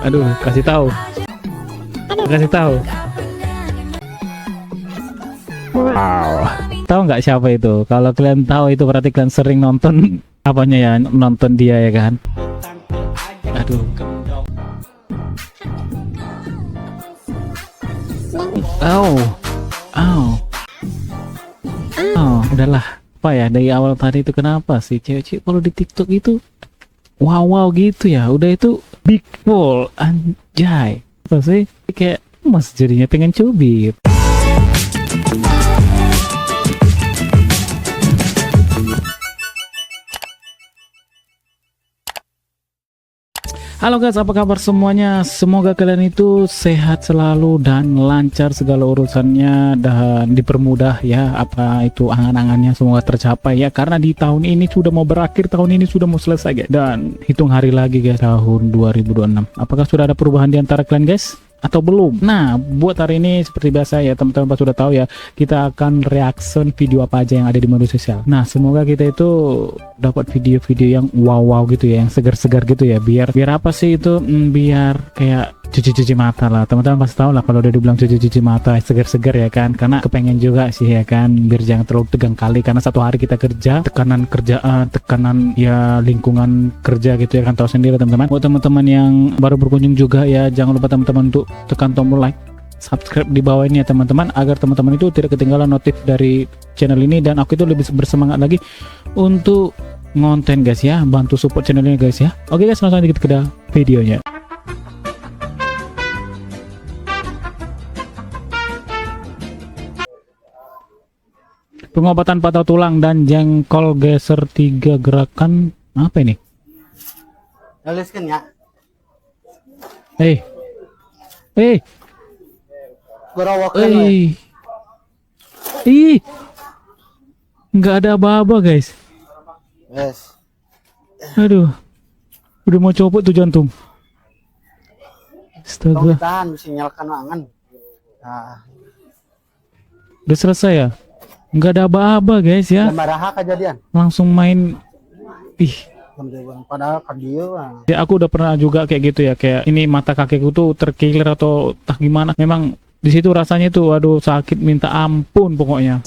Aduh, kasih tahu. Kasih tahu. Wow. Tahu nggak siapa itu? Kalau kalian tahu itu berarti kalian sering nonton apanya ya, nonton dia ya kan? Aduh. Oh. Oh. Oh, udahlah. Apa ya dari awal tadi itu kenapa sih cewek-cewek kalau di TikTok itu wow gitu ya? Udah itu big ball anjay. Apa sih? Kayak mas jadinya pengen cubit. Halo guys, apa kabar semuanya? Semoga kalian itu sehat selalu dan lancar segala urusannya dan dipermudah ya, apa itu angan-angannya semoga tercapai ya, karena di tahun ini sudah mau berakhir, tahun ini sudah mau selesai guys, dan hitung hari lagi guys, tahun 2026. Apakah sudah ada perubahan di antara kalian guys? Atau belum? Nah, buat hari ini seperti biasa ya, teman-teman sudah tahu ya, kita akan reaction video apa aja yang ada di media sosial. Nah, semoga kita itu dapat video-video yang wow gitu ya, yang segar-segar gitu ya, biar apa sih itu, biar kayak cuci-cuci mata lah. Teman-teman pasti tahu lah kalau udah dibilang cuci-cuci mata segar-segar ya kan, karena kepengen juga sih ya kan, biar jangan terlalu tegang kali, karena satu hari kita kerja, tekanan kerjaan, tekanan ya lingkungan kerja gitu ya kan, tahu sendiri teman-teman. Buat teman-teman yang baru berkunjung juga ya, jangan lupa teman-teman untuk tekan tombol like, subscribe di bawah ini ya teman-teman, agar teman-teman itu tidak ketinggalan notif dari channel ini, dan aku itu lebih bersemangat lagi untuk ngonten guys ya, bantu support channel ini guys ya. Oke guys, langsung aja kita ke videonya. Pengobatan patah tulang dan jengkol geser 3 gerakan. Apa ini? Tuliskan ya. Gorowokan we. Ih. Nggak ada apa-apa guys. Yes. Aduh. Udah mau copot tuh jantung. Tolong Astaga. ditahan, bisa nyalakan angan. Nah, Udah selesai ya? Nggak ada apa-apa guys ya. maraha kejadian. Langsung main. Ih. Padahal kardio. Ya aku udah pernah juga kayak gitu ya, kayak ini mata kakiku tuh terkilir atau tak gimana. Memang di situ rasanya tuh aduh sakit minta ampun pokoknya.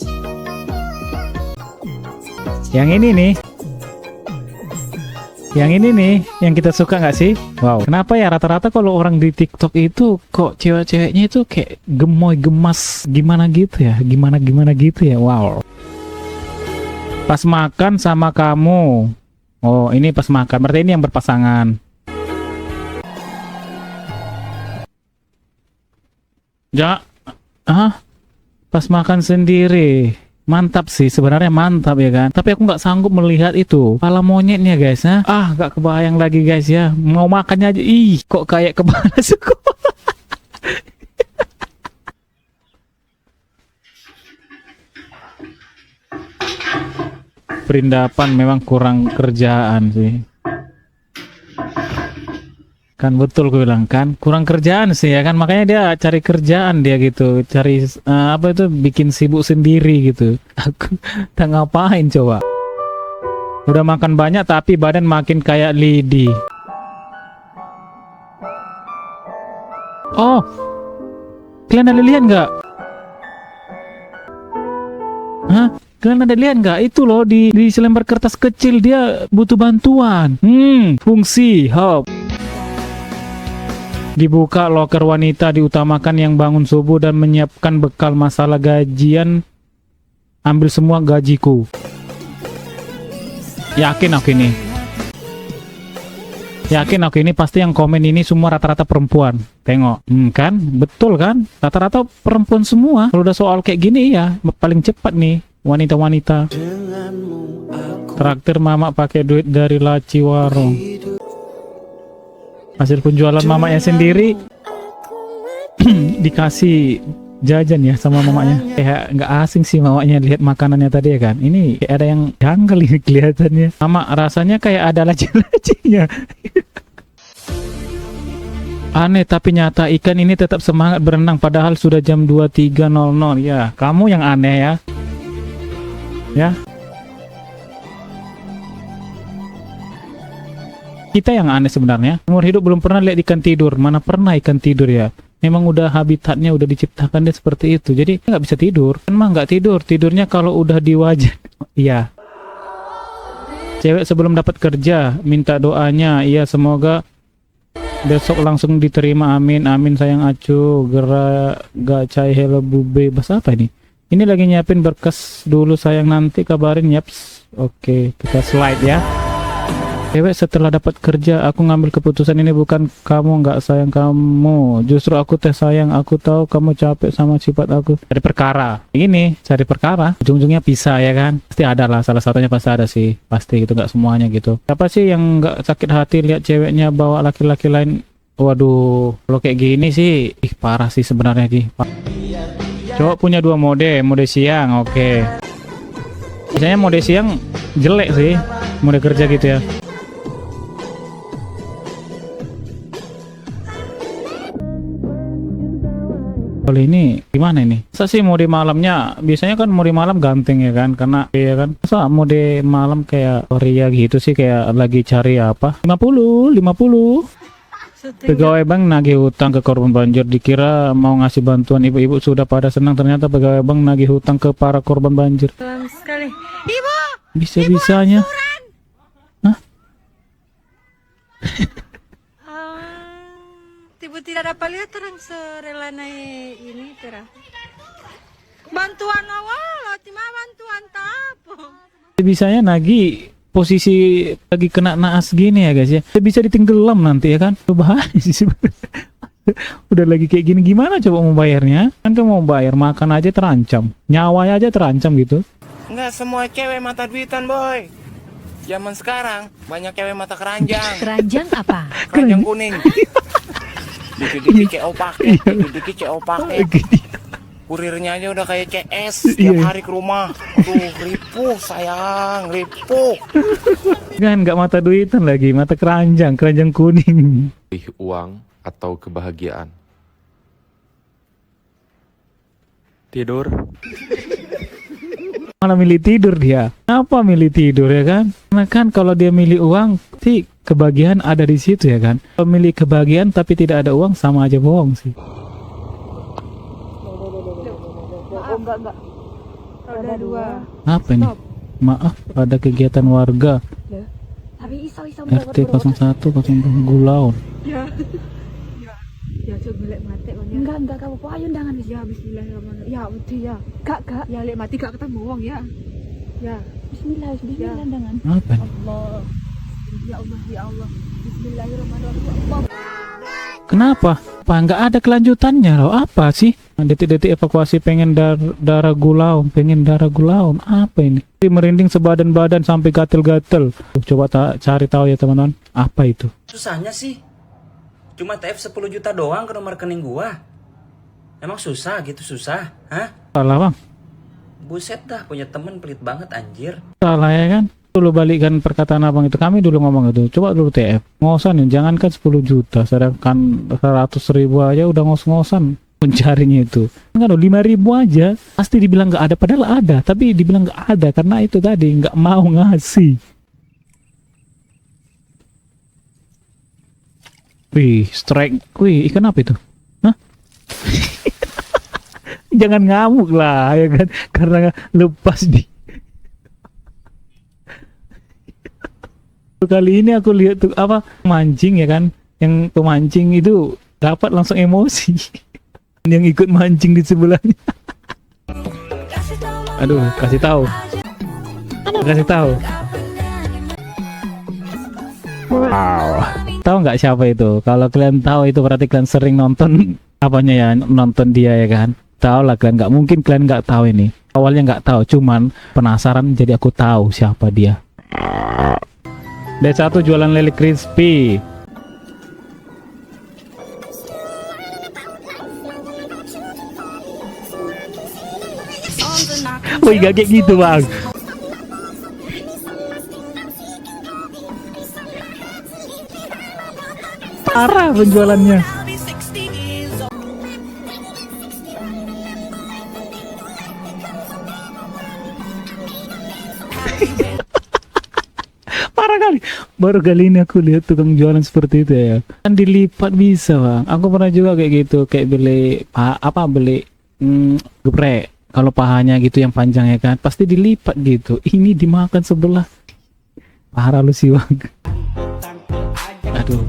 Yang ini nih. Yang ini nih yang kita suka nggak sih? Wow. Kenapa ya rata-rata kalau orang di TikTok itu kok cewek-ceweknya itu kayak gemoy gemas gimana gitu ya? Gimana gitu ya? Wow. Pas makan sama kamu. Oh, ini pas makan. Berarti ini yang berpasangan. Ya, pas makan sendiri. Mantap sih, sebenarnya mantap ya kan. Tapi aku nggak sanggup melihat itu kepala monyetnya guys ya. Nggak kebayang lagi guys ya. Mau makannya aja, ih, kok kayak kepala suku. Perindapan memang kurang kerjaan sih. Kan betul gue bilang kan, kurang kerjaan sih ya kan, makanya dia cari kerjaan dia gitu, cari apa itu, bikin sibuk sendiri gitu. Aku tak ngapain coba. Udah makan banyak tapi badan makin kayak lidi. Oh, kalian ada lihat nggak? Hah? Kalian ada lihat nggak itu loh, di selembar kertas kecil dia butuh bantuan. Fungsi hop. Dibuka loker wanita, diutamakan yang bangun subuh dan menyiapkan bekal masalah gajian. Ambil semua gajiku. Yakin aku ini. Yakin aku ini pasti yang komen ini semua rata-rata perempuan. Tengok, kan? Betul kan? Rata-rata perempuan semua. Kalau udah soal kayak gini ya, paling cepat nih wanita-wanita. Traktir mama pakai duit dari laci warung. Hasil penjualan mamanya sendiri dikasih jajan ya sama mamanya. Kayak nggak asing sih mamanya lihat makanannya tadi ya kan. Ini kayak ada yang janggal ini kelihatannya. Mama rasanya kayak ada laci-lacinya. Aneh tapi nyata, ikan ini tetap semangat berenang padahal sudah jam 23.00. Ya, kamu yang aneh ya. Ya. Kita yang aneh sebenarnya. Umur hidup belum pernah lihat ikan tidur. Mana pernah ikan tidur ya? Memang udah habitatnya udah diciptakan dia seperti itu. Jadi nggak bisa tidur. Emang nggak tidur. Tidurnya kalau udah di wajah. Iya. Cewek sebelum dapat kerja minta doanya. Iya, semoga besok langsung diterima. Amin. Amin sayang acu. Gerak gacai hello bube. Bahasa apa ini? Ini lagi nyiapin berkas dulu sayang, nanti kabarin. Yaps. Oke, kita slide ya. Cewek setelah dapat kerja, aku ngambil keputusan ini bukan kamu nggak sayang kamu, justru aku teh sayang. Aku tahu kamu capek sama sifat aku. Cari perkara ini, cari perkara ujung-ujungnya pisah ya kan. Pasti ada lah, salah satunya pasti ada sih, pasti gitu, nggak semuanya gitu. Siapa sih yang nggak sakit hati lihat ceweknya bawa laki-laki lain? Waduh, kalau kayak gini sih parah sih sebenarnya sih. Cowok punya dua mode siang, oke. Biasanya mode siang jelek sih, mode kerja gitu ya. Kalau ini gimana ini? Masa sih mode malamnya? Biasanya kan mode malam ganteng ya kan? Karena ya kan. Masa mode malam kayak Korea gitu sih, kayak lagi cari apa? 50. Pegawai bank nagih hutang ke korban banjir, dikira mau ngasih bantuan, ibu-ibu sudah pada senang, ternyata pegawai bank nagih hutang ke para korban banjir. Sekali. Ibu! Bisa-bisanya. Hah? Ibu tidak dapat lihat orang serela naik ini tera. Bantuan awal, cuma bantuan tapo. Bisanya nagih posisi lagi kena naas gini ya guys ya. Bisa ditenggelam nanti ya kan. Bahaya sih. Udah lagi kayak gini gimana coba mau bayarnya? Kan kamu mau bayar makan aja terancam. Nyawa aja terancam gitu. Nggak semua cewek mata duitan, boy. Zaman sekarang banyak cewek mata keranjang. Keranjang apa? Keranjang kuning. Dikit-dikit CO paket, dikit-dikit CO paket. Kurirnya aja udah kayak CS tiap hari ke rumah. Aduh, ripuh sayang, ripuh. Kan nggak mata duitan lagi, mata keranjang kuning. Uang atau kebahagiaan? Tidur. Malah milih tidur dia. Kenapa milih tidur ya kan? Karena kan kalau dia milih uang, sih kebahagiaan ada di situ ya kan. Kalau milih kebahagiaan tapi tidak ada uang, sama aja bohong sih. Enggak. Ada dua. Apa ini? Maaf, ada kegiatan warga. Tapi iso RT 01 02 Gulaun. Ya coba lek mati kon ya. enggak kamu po ayo undangan wis. Ya bismillahirrahmanirrahim. Ya wedi ya. Gak. Ya lek mati gak ketemu wong ya. Ya. Bismillah undangan. Apa ini? Allah. Ya Allah. Bismillahirrahmanirrahim. Allah. Kenapa? Apa nggak ada kelanjutannya loh? Apa sih? Detik-detik evakuasi pengen darah Gulaun, apa ini? Merinding sebadan-badan sampai gatel-gatel. Coba cari tahu ya teman-teman. Apa itu? Susahnya sih cuma TF 10 juta doang ke nomor rekening gua. Emang susah gitu, susah? Hah? Salah bang. Buset dah, punya temen pelit banget anjir. Salah ya kan? Dulu balikan perkataan abang itu. Kami dulu ngomong itu. Coba dulu TF. Ngosan ya, jangankan 10 juta. Sedangkan 100.000 aja udah ngos-ngosan mencarinya itu. Kan 5.000 aja. Pasti dibilang nggak ada. Padahal ada. Tapi dibilang nggak ada. Karena itu tadi nggak mau ngasih. Wih, strike. Wih, ikan apa itu? Hah? Jangan ngamuk lah, ya kan? Karena lepas di. Kali ini aku lihat tuh apa mancing ya kan? Yang pemancing itu dapat langsung emosi. Yang ikut mancing di sebelahnya. Aduh, kasih tahu. Wow. Tahu nggak siapa itu? Kalau kalian tahu itu berarti kalian sering nonton apanya ya, nonton dia ya kan? Tahu lah kalian, nggak mungkin kalian nggak tahu ini. Awalnya nggak tahu, cuman penasaran jadi aku tahu siapa dia. D1 jualan lele crispy. Wih, gak kayak gitu bang. Parah penjualannya. Parah kali. Baru kali ini aku lihat tukang jualan seperti itu ya. Kan dilipat bisa bang. Aku pernah juga kayak gitu, kayak beli beli geprek. Kalau pahanya gitu yang panjang ya kan, pasti dilipat gitu. Ini dimakan sebelah. Parah lu sih bang. Aduh.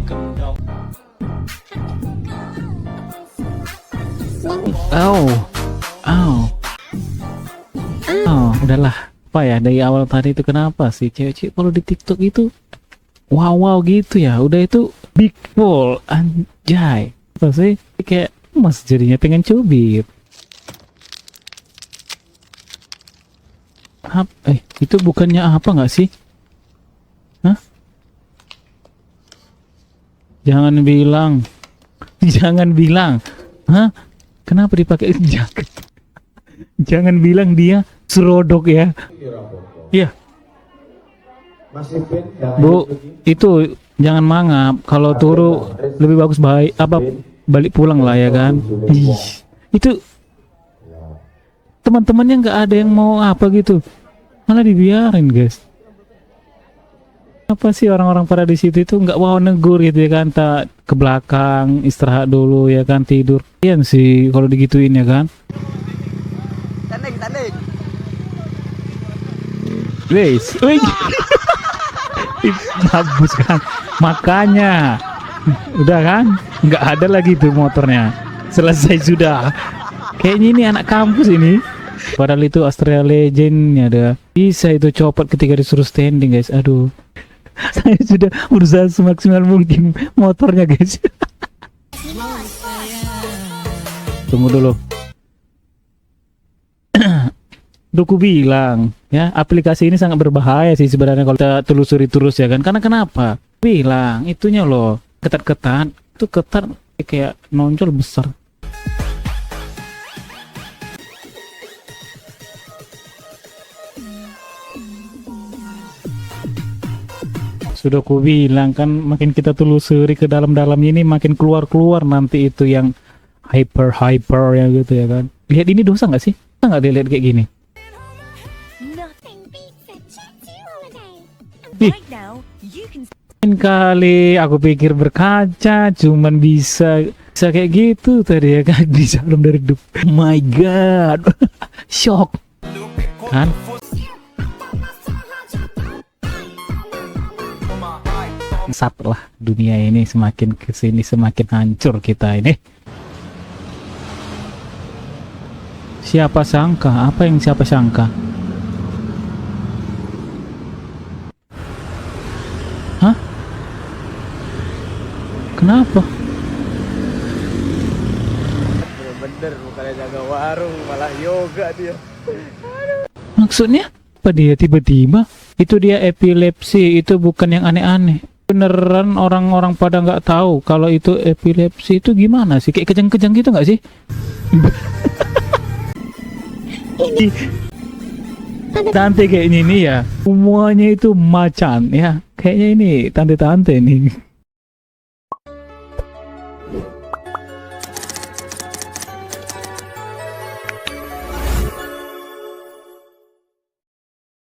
Udahlah. Apa ya dari awal tadi itu kenapa sih cewek-cewek kalau di TikTok itu wow gitu ya, udah itu big ball anjay. Pasti kayak mas jadinya pengen cubit. Itu bukannya apa nggak sih? Hah? Jangan bilang. Hah? Kenapa dipakai jaket? Jangan bilang dia serodok ya. Iya. Bu, itu jangan mangap. Kalau turu lebih bagus balik pulang lah ya kan. Itu teman-temannya nggak ada yang mau apa gitu, malah dibiarin guys. Apa sih orang-orang pada di situ itu nggak mau negur gitu ya kan, tak ke belakang istirahat dulu ya kan, tidur. Iya sih kalau digituin ya kan. Tanding. Wes, habis kan, makanya udah kan, nggak ada lagi tuh motornya, selesai sudah. Kayaknya ini anak kampus ini. Padahal itu Australia Legendnya ada. Bisa itu copot ketika disuruh standing guys. Aduh. Saya sudah berusaha semaksimal mungkin motornya guys. Tunggu dulu. Duku bilang ya, aplikasi ini sangat berbahaya sih sebenarnya kalau kita telusuri terus ya kan. Karena kenapa? Bilang itunya loh, ketat-ketat. Itu ketat kayak nonjol besar. Sudah ku bilang kan, makin kita telusuri ke dalam-dalam ini makin keluar-keluar nanti itu yang hyper ya gitu ya kan. Lihat ini dosa nggak sih? Kita nggak dilihat kayak gini. Kali aku pikir berkaca cuman bisa kayak gitu tadi ya kan, di dalam dari hidup. Oh my god. Shock kan. Lah dunia ini semakin kesini semakin hancur kita ini. Siapa sangka? Apa yang siapa sangka? Hah? Kenapa? Bener-bener bukannya jaga warung malah yoga dia. Maksudnya apa dia tiba-tiba? Itu dia epilepsi, itu bukan yang aneh-aneh. Beneran orang-orang pada nggak tahu kalau itu epilepsi itu gimana sih? Kayak kejang-kejang gitu nggak sih? Tante kayak ini ya, semuanya itu macan ya. Kayaknya ini tante-tante nih.